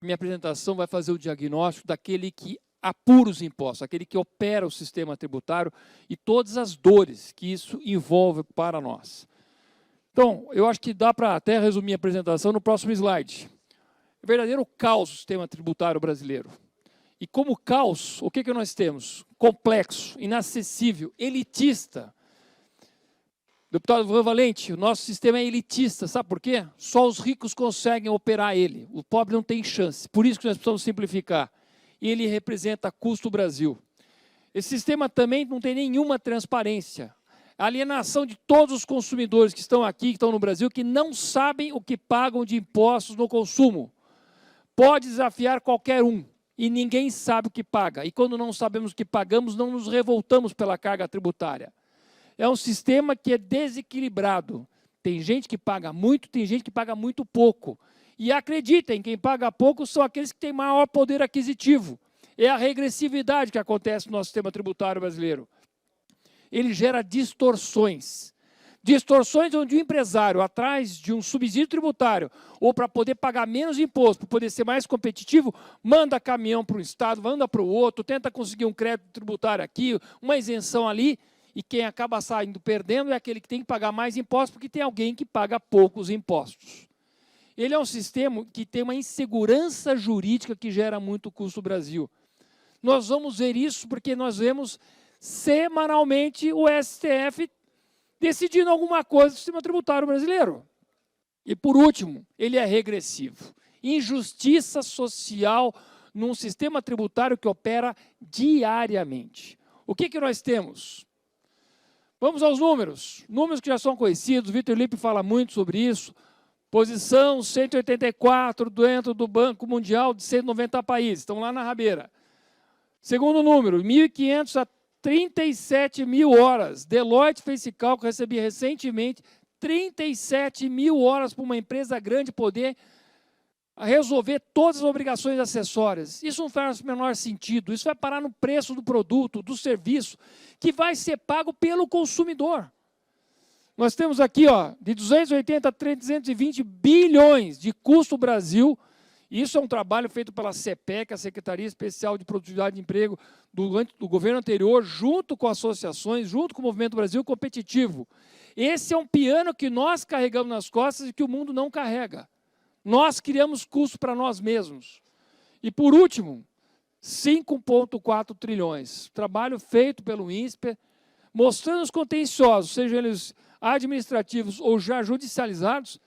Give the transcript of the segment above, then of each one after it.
minha apresentação vai fazer o diagnóstico daquele que apura os impostos, aquele que opera o sistema tributário e todas as dores que isso envolve para nós. Então, eu acho que dá para até resumir a apresentação no próximo slide. É verdadeiro caos o sistema tributário brasileiro. E como caos, o que nós temos? Complexo, inacessível, elitista. Deputado Ivan Valente, o nosso sistema é elitista, sabe por quê? Só os ricos conseguem operar ele, o pobre não tem chance. Por isso que nós precisamos simplificar. E ele representa custo Brasil. Esse sistema também não tem nenhuma transparência. A alienação de todos os consumidores que estão aqui, que estão no Brasil, que não sabem o que pagam de impostos no consumo. Pode desafiar qualquer um, e ninguém sabe o que paga. E quando não sabemos o que pagamos, não nos revoltamos pela carga tributária. É um sistema que é desequilibrado. Tem gente que paga muito, tem gente que paga muito pouco. E acreditem, quem paga pouco são aqueles que têm maior poder aquisitivo. É a regressividade que acontece no nosso sistema tributário brasileiro. Ele gera distorções. Distorções onde o empresário, atrás de um subsídio tributário, ou para poder pagar menos imposto, para poder ser mais competitivo, manda caminhão para um estado, manda para o outro, tenta conseguir um crédito tributário aqui, uma isenção ali, e quem acaba saindo perdendo é aquele que tem que pagar mais impostos, porque tem alguém que paga poucos impostos. Ele é um sistema que tem uma insegurança jurídica que gera muito custo no Brasil. Nós vamos ver isso porque nós vemos semanalmente o STF decidindo alguma coisa do sistema tributário brasileiro. E, por último, ele é regressivo. Injustiça social num sistema tributário que opera diariamente. O que nós temos? Vamos aos números. Números que já são conhecidos, o Vitor Lippe fala muito sobre isso. Posição 184 dentro do Banco Mundial de 190 países, estão lá na rabeira. Segundo número, 1.500 a 37 mil horas. Deloitte fez esse cálculo, recebi recentemente 37 mil horas para uma empresa grande poder resolver todas as obrigações acessórias. Isso não faz o menor sentido. Isso vai parar no preço do produto, do serviço, que vai ser pago pelo consumidor. Nós temos aqui, ó, de 280 a 320 bilhões de custo Brasil. Isso é um trabalho feito pela CPEC, a Secretaria Especial de Produtividade e Emprego do governo anterior, junto com associações, junto com o Movimento Brasil Competitivo. Esse é um piano que nós carregamos nas costas e que o mundo não carrega. Nós criamos custo para nós mesmos. E, por último, 5,4 trilhões. Trabalho feito pelo INSPER, mostrando os contenciosos, sejam eles administrativos ou já judicializados,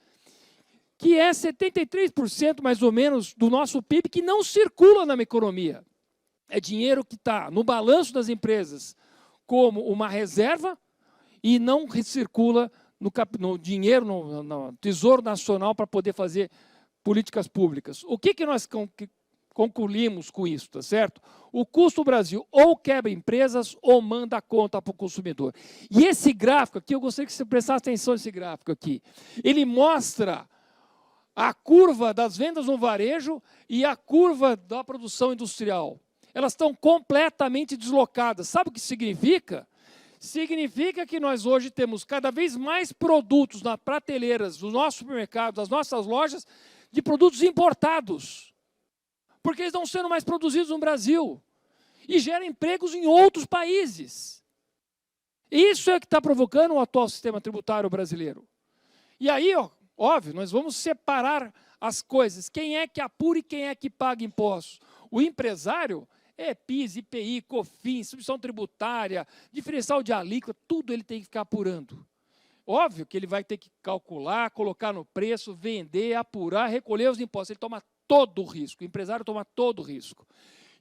que é 73% mais ou menos do nosso PIB que não circula na economia. É dinheiro que está no balanço das empresas como uma reserva e não circula no dinheiro, no Tesouro Nacional para poder fazer políticas públicas. O que nós concluímos com isso, tá certo? O custo Brasil ou quebra empresas ou manda a conta para o consumidor. E esse gráfico aqui, eu gostaria que você prestasse atenção nesse gráfico aqui. Ele mostra a curva das vendas no varejo e a curva da produção industrial. Elas estão completamente deslocadas. Sabe o que significa? Significa que nós hoje temos cada vez mais produtos nas prateleiras do nosso supermercado, das nossas lojas, de produtos importados. Porque eles estão sendo mais produzidos no Brasil. E geram empregos em outros países. Isso é o que está provocando o atual sistema tributário brasileiro. E aí, ó, óbvio, nós vamos separar as coisas. Quem é que apura e quem é que paga impostos? O empresário é PIS, IPI, COFINS, substituição tributária, diferencial de alíquota, tudo ele tem que ficar apurando. Óbvio que ele vai ter que calcular, colocar no preço, vender, apurar, recolher os impostos. Ele toma todo o risco, o empresário toma todo o risco.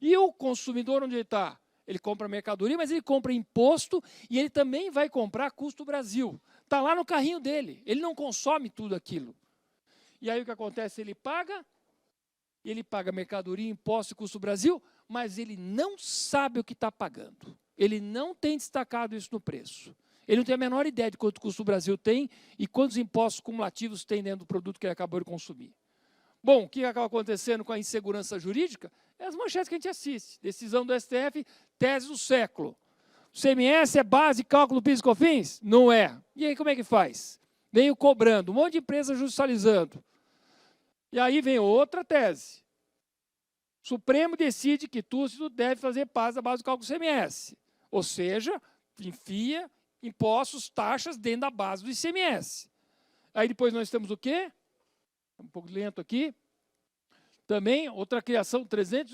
E o consumidor, onde ele está? Ele compra mercadoria, mas ele compra imposto e ele também vai comprar custo Brasil. Está lá no carrinho dele, ele não consome tudo aquilo. E aí o que acontece? Ele paga mercadoria, imposto e custo Brasil, mas ele não sabe o que está pagando. Ele não tem destacado isso no preço. Ele não tem a menor ideia de quanto custo o Brasil tem e quantos impostos cumulativos tem dentro do produto que ele acabou de consumir. Bom, o que acaba acontecendo com a insegurança jurídica? É as manchetes que a gente assiste. Decisão do STF, tese do século. O CMS é base de cálculo do PIS e COFINS? Não é. E aí como é que faz? Veio cobrando, um monte de empresa judicializando. E aí vem outra tese. Supremo decide que tu deve fazer parte da base do cálculo do ICMS. Ou seja, enfia impostos, taxas dentro da base do ICMS. Aí depois nós temos o quê? Um pouco lento aqui. Também outra criação,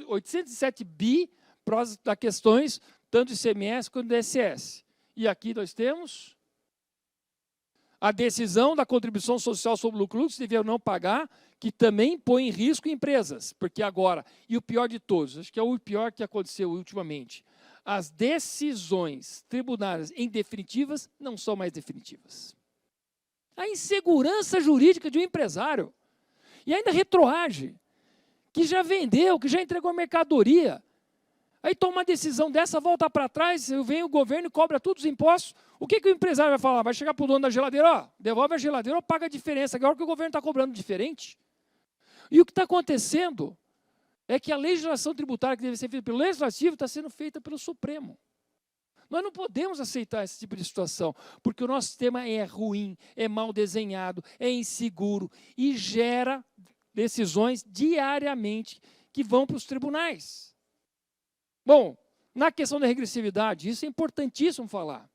807 bi para questões tanto do ICMS quanto do ISS. E aqui nós temos a decisão da contribuição social sobre o lucro que se deve ou não pagar, que também põe em risco empresas. Porque agora, e o pior de todos, acho que é o pior que aconteceu ultimamente, as decisões tributárias em definitivas não são mais definitivas. A insegurança jurídica de um empresário, e ainda retroage, que já vendeu, que já entregou mercadoria, aí toma uma decisão dessa, volta para trás, vem o governo e cobra todos os impostos. O que o empresário vai falar? Vai chegar para o dono da geladeira, ó, devolve a geladeira ou paga a diferença, agora que o governo está cobrando diferente. E o que está acontecendo é que a legislação tributária que deve ser feita pelo Legislativo está sendo feita pelo Supremo. Nós não podemos aceitar esse tipo de situação, porque o nosso sistema é ruim, é mal desenhado, é inseguro e gera decisões diariamente que vão para os tribunais. Bom, na questão da regressividade, isso é importantíssimo falar.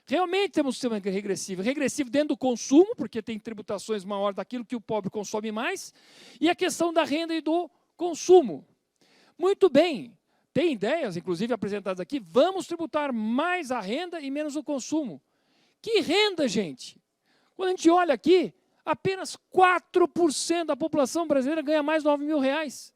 Realmente temos um sistema regressivo. Regressivo dentro do consumo, porque tem tributações maiores daquilo que o pobre consome mais, e a questão da renda e do consumo. Muito bem, tem ideias, inclusive apresentadas aqui, vamos tributar mais a renda e menos o consumo. Que renda, gente? Quando a gente olha aqui, apenas 4% da população brasileira ganha mais de R$9.000.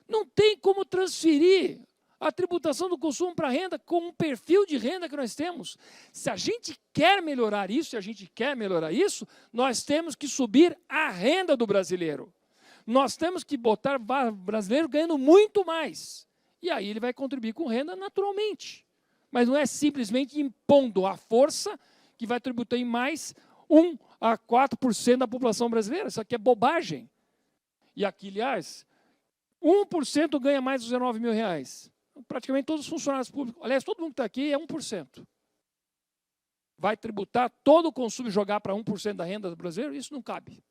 Não tem como transferir a tributação do consumo para a renda com um perfil de renda que nós temos. Se a gente quer melhorar isso, nós temos que subir a renda do brasileiro. Nós temos que botar o brasileiro ganhando muito mais. E aí ele vai contribuir com renda naturalmente. Mas não é simplesmente impondo a força que vai tributar em mais 1 a 4% da população brasileira. Isso aqui é bobagem. E aqui, aliás, 1% ganha mais de R$19.000. Praticamente todos os funcionários públicos, aliás, todo mundo que está aqui é 1%. Vai tributar todo o consumo e jogar para 1% da renda do brasileiro? Isso não cabe.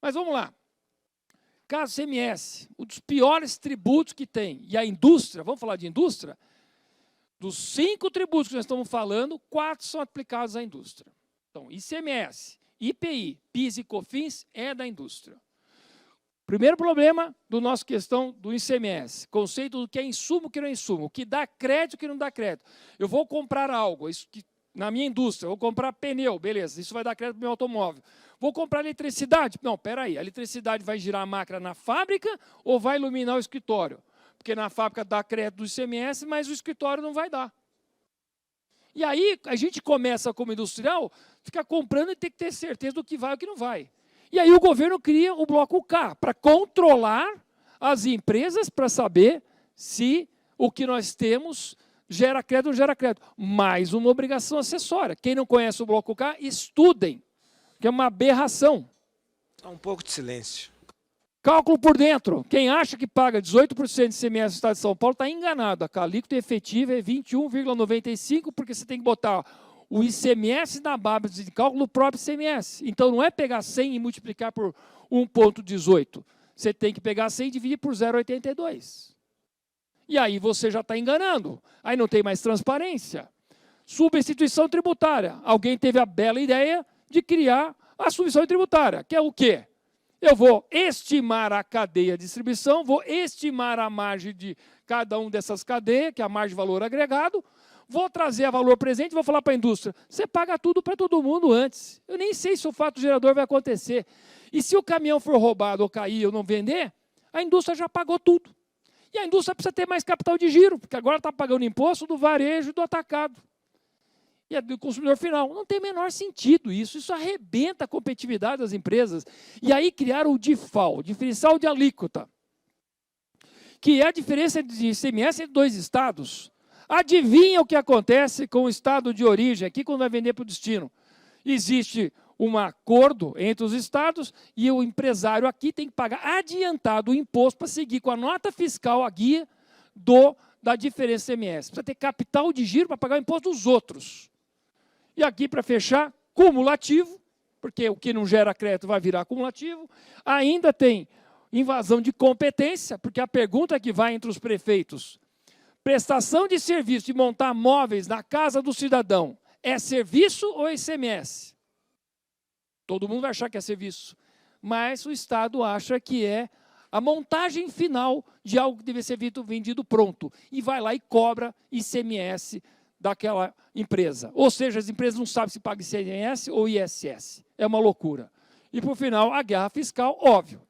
Mas vamos lá. Caso CMS, um dos piores tributos que tem. E a indústria, vamos falar de indústria? Dos 5 tributos que nós estamos falando, 4 são aplicados à indústria. Então, ICMS, IPI, PIS e COFINS é da indústria. Primeiro problema do nosso questão do ICMS, conceito do que é insumo, o que não é insumo, o que dá crédito, o que não dá crédito. Eu vou comprar algo, isso que, na minha indústria, vou comprar pneu, beleza, isso vai dar crédito para o meu automóvel. Vou comprar eletricidade? Não, espera aí, a eletricidade vai girar a máquina na fábrica ou vai iluminar o escritório? Porque na fábrica dá crédito do ICMS, mas o escritório não vai dar. E aí a gente começa como industrial, ficar comprando e tem que ter certeza do que vai e o que não vai. E aí o governo cria o bloco K, para controlar as empresas, para saber se o que nós temos gera crédito ou não gera crédito. Mais uma obrigação acessória. Quem não conhece o bloco K, estudem, que é uma aberração. Um pouco de silêncio. Cálculo por dentro. Quem acha que paga 18% de ICMS no Estado de São Paulo está enganado. A alíquota efetiva é 21,95%, porque você tem que botar o ICMS na base de cálculo do próprio ICMS. Então, não é pegar 100 e multiplicar por 1,18. Você tem que pegar 100 e dividir por 0,82. E aí você já está enganando. Aí não tem mais transparência. Substituição tributária. Alguém teve a bela ideia de criar a substituição tributária, que é o quê? Eu vou estimar a cadeia de distribuição, vou estimar a margem de cada uma dessas cadeias, que é a margem de valor agregado, vou trazer a valor presente e vou falar para a indústria, você paga tudo para todo mundo antes. Eu nem sei se o fato gerador vai acontecer. E se o caminhão for roubado ou cair ou não vender, a indústria já pagou tudo. E a indústria precisa ter mais capital de giro, porque agora está pagando imposto do varejo e do atacado. E do consumidor final. Não tem o menor sentido isso. Isso arrebenta a competitividade das empresas. E aí criaram o DIFAL, diferencial de alíquota, que é a diferença de ICMS entre 2 estados. Adivinha o que acontece com o estado de origem, aqui quando vai vender para o destino? Existe um acordo entre os estados e o empresário aqui tem que pagar adiantado o imposto para seguir com a nota fiscal, a guia da diferença ICMS. Precisa ter capital de giro para pagar o imposto dos outros. E aqui, para fechar, cumulativo, porque o que não gera crédito vai virar cumulativo. Ainda tem invasão de competência, porque a pergunta que vai entre os prefeitos, prestação de serviço de montar móveis na casa do cidadão, é serviço ou ICMS? Todo mundo vai achar que é serviço, mas o Estado acha que é a montagem final de algo que deve ser vendido pronto, e vai lá e cobra ICMS daquela empresa. Ou seja, as empresas não sabem se paga ICMS ou ISS. É uma loucura. E, por final, a guerra fiscal, óbvio.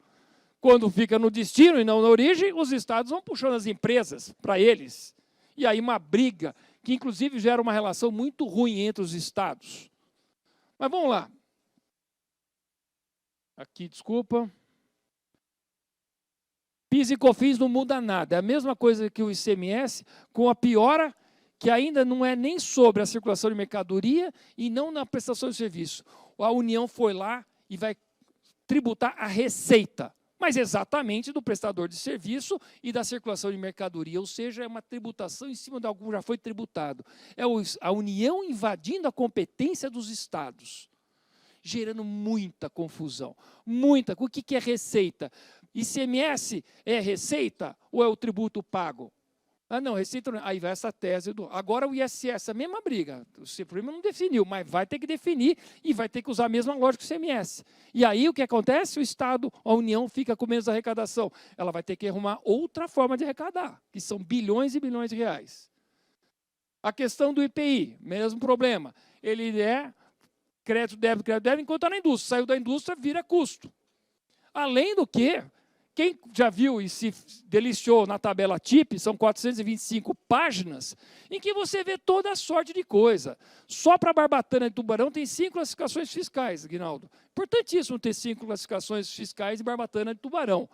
Quando fica no destino e não na origem, os estados vão puxando as empresas para eles. E aí uma briga, que inclusive gera uma relação muito ruim entre os estados. Mas vamos lá. Aqui, desculpa. PIS e COFINS não muda nada. É a mesma coisa que o ICMS, com a piora que ainda não é nem sobre a circulação de mercadoria e não na prestação de serviço. A União foi lá e vai tributar a receita, mas exatamente do prestador de serviço e da circulação de mercadoria, ou seja, é uma tributação em cima de algo que já foi tributado. É a União invadindo a competência dos estados, gerando muita confusão. Muita. O que é receita? ICMS é receita ou é o tributo pago? Ah, não, receita não. Aí vai essa tese do... Agora o ISS, a mesma briga. O Supremo não definiu, mas vai ter que definir e vai ter que usar a mesma lógica do ICMS. E aí o que acontece? O Estado, a União, fica com menos arrecadação. Ela vai ter que arrumar outra forma de arrecadar, que são bilhões e bilhões de reais. A questão do IPI, mesmo problema. Ele é crédito, débito, enquanto está na indústria. Saiu da indústria, vira custo. Além do que... Quem já viu e se deliciou na tabela TIP, são 425 páginas, em que você vê toda a sorte de coisa. Só para Barbatana e Tubarão tem 5 classificações fiscais, Aguinaldo. Importantíssimo ter 5 classificações fiscais de Barbatana e Tubarão.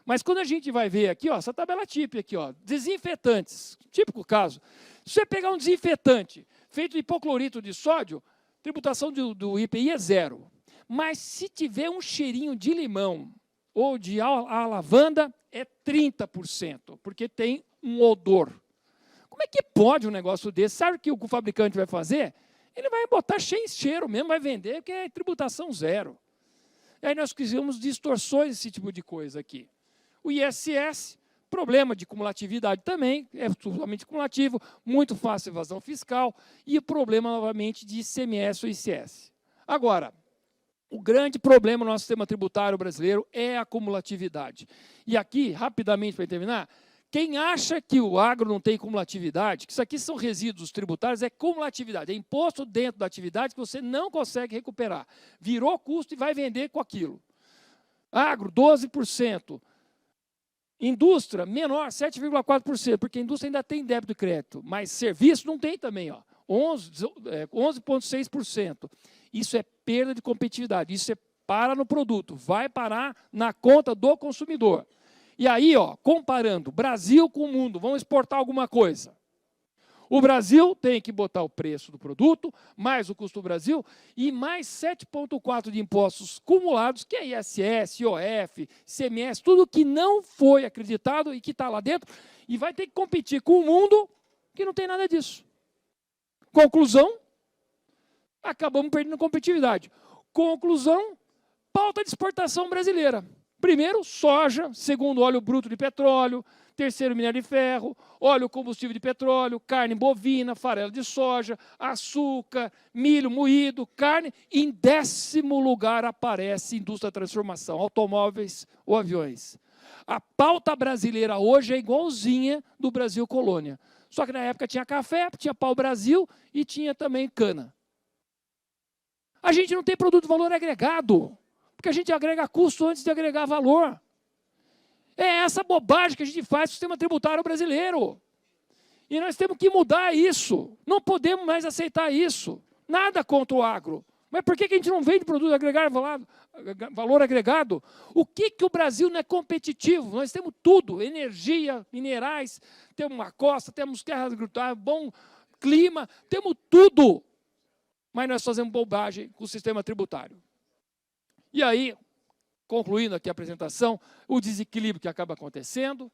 Mas quando a gente vai ver aqui, ó, essa tabela TIP aqui, ó, desinfetantes, típico caso. Se você pegar um desinfetante feito de hipoclorito de sódio, tributação do IPI é 0. Mas se tiver um cheirinho de limão, ou de a lavanda, é 30%, porque tem um odor. Como é que pode um negócio desse? Sabe o que o fabricante vai fazer? Ele vai botar cheiro mesmo, vai vender, porque é tributação 0. E aí nós criamos distorções desse tipo de coisa aqui. O ISS, problema de cumulatividade também, é totalmente cumulativo, muito fácil evasão fiscal, e o problema, novamente, de ICMS ou ICS. Agora, o grande problema no nosso sistema tributário brasileiro é a cumulatividade. E aqui, rapidamente para terminar, quem acha que o agro não tem cumulatividade, que isso aqui são resíduos tributários, é cumulatividade, é imposto dentro da atividade que você não consegue recuperar. Virou custo e vai vender com aquilo. Agro, 12%. Indústria, menor, 7,4%, porque a indústria ainda tem débito e crédito, mas serviço não tem também, ó, 11,6%. Isso é perda de competitividade, isso é para no produto, vai parar na conta do consumidor. E aí, ó, comparando Brasil com o mundo, vamos exportar alguma coisa. O Brasil tem que botar o preço do produto, mais o custo do Brasil, e mais 7,4% de impostos cumulados, que é ISS, IOF, ICMS, tudo que não foi acreditado e que está lá dentro, e vai ter que competir com o mundo que não tem nada disso. Conclusão, acabamos perdendo competitividade. Conclusão, pauta de exportação brasileira. Primeiro, soja, segundo, óleo bruto de petróleo, terceiro, minério de ferro, óleo combustível de petróleo, carne bovina, farelo de soja, açúcar, milho moído, carne. Em 10º lugar aparece indústria da transformação, automóveis ou aviões. A pauta brasileira hoje é igualzinha do Brasil colônia. Só que na época tinha café, tinha pau-brasil e tinha também cana. A gente não tem produto de valor agregado, porque a gente agrega custo antes de agregar valor. É essa bobagem que a gente faz no sistema tributário brasileiro. E nós temos que mudar isso. Não podemos mais aceitar isso. Nada contra o agro. Mas por que a gente não vende produto de agregar valor agregado? O que o Brasil não é competitivo? Nós temos tudo, energia, minerais, temos uma costa, temos terras agrícolas, bom clima, temos tudo. Mas nós fazemos bobagem com o sistema tributário. E aí, concluindo aqui a apresentação, o desequilíbrio que acaba acontecendo,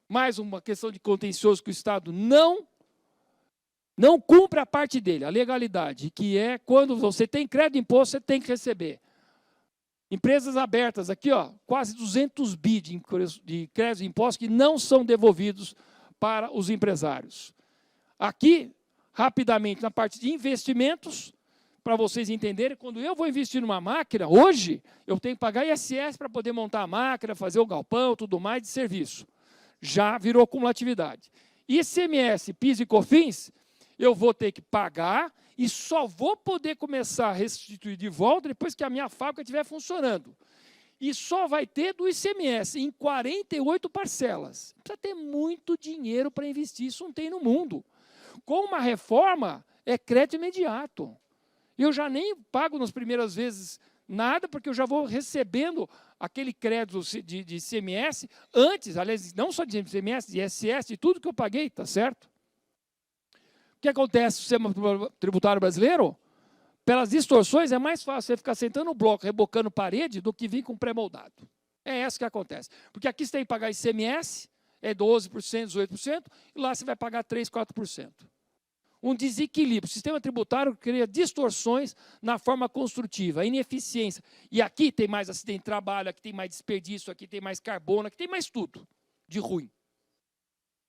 mais uma questão de contencioso que o Estado não cumpre a parte dele, a legalidade, que é quando você tem crédito de imposto, você tem que receber. Empresas abertas aqui, ó, quase 200 bi de créditos e impostos que não são devolvidos para os empresários. Aqui, rapidamente, na parte de investimentos, para vocês entenderem, quando eu vou investir numa máquina, hoje, eu tenho que pagar ISS para poder montar a máquina, fazer o galpão, tudo mais de serviço. Já virou cumulatividade. ICMS, PIS e COFINS, eu vou ter que pagar e só vou poder começar a restituir de volta depois que a minha fábrica estiver funcionando. E só vai ter do ICMS em 48 parcelas. Precisa ter muito dinheiro para investir, isso não tem no mundo. Com uma reforma, é crédito imediato. Eu já nem pago nas primeiras vezes nada, porque eu já vou recebendo aquele crédito de ICMS antes, aliás, não só de ICMS, de ISS, de tudo que eu paguei, tá certo? O que acontece no sistema tributário brasileiro? Pelas distorções, é mais fácil você ficar sentando no bloco, rebocando parede, do que vir com pré-moldado. É isso que acontece. Porque aqui você tem que pagar ICMS, é 12%, 18%, e lá você vai pagar 3%, 4%. Um desequilíbrio. O sistema tributário cria distorções na forma construtiva, ineficiência. E aqui tem mais acidente de trabalho, aqui tem mais desperdício, aqui tem mais carbono, aqui tem mais tudo de ruim.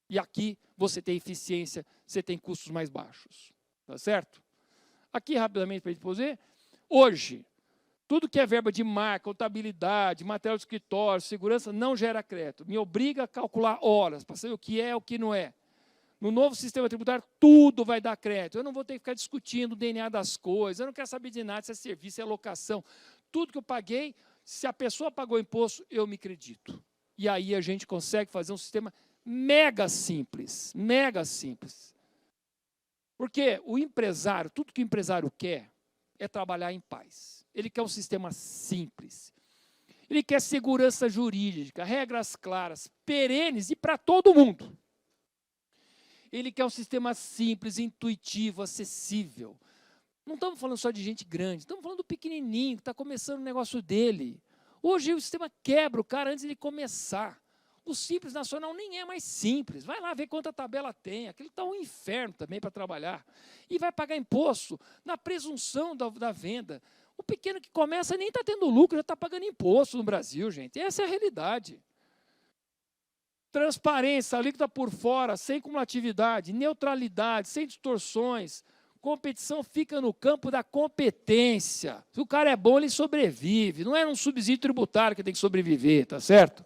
E aqui você tem eficiência, você tem custos mais baixos. Tá certo? Aqui, rapidamente, para a gente poser, hoje, tudo que é verba de marca, contabilidade, material de escritório, segurança, não gera crédito. Me obriga a calcular horas, para saber o que é e o que não é. No novo sistema tributário, tudo vai dar crédito. Eu não vou ter que ficar discutindo o DNA das coisas, eu não quero saber de nada se é serviço, se é locação. Tudo que eu paguei, se a pessoa pagou imposto, eu me acredito. E aí a gente consegue fazer um sistema mega simples, mega simples. Porque o empresário, tudo que o empresário quer é trabalhar em paz. Ele quer um sistema simples. Ele quer segurança jurídica, regras claras, perenes e para todo mundo. Ele quer um sistema simples, intuitivo, acessível. Não estamos falando só de gente grande, estamos falando do pequenininho que está começando o negócio dele. Hoje o sistema quebra o cara antes de ele começar. O Simples Nacional nem é mais simples. Vai lá ver quanta tabela tem. Aquilo está um inferno também para trabalhar. E vai pagar imposto na presunção da venda. O pequeno que começa nem está tendo lucro, já está pagando imposto no Brasil, gente. Essa é a realidade. Transparência, alíquota por fora, sem cumulatividade, neutralidade, sem distorções. Competição fica no campo da competência. Se o cara é bom, ele sobrevive. Não é um subsídio tributário que tem que sobreviver, tá certo?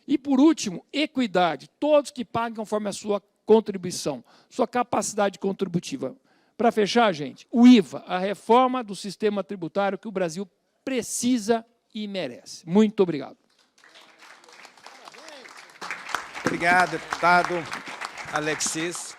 E, por último, equidade. Todos que paguem conforme a sua contribuição, sua capacidade contributiva. Para fechar, gente, o IVA, a reforma do sistema tributário que o Brasil precisa e merece. Muito obrigado. Obrigado, deputado Alexis.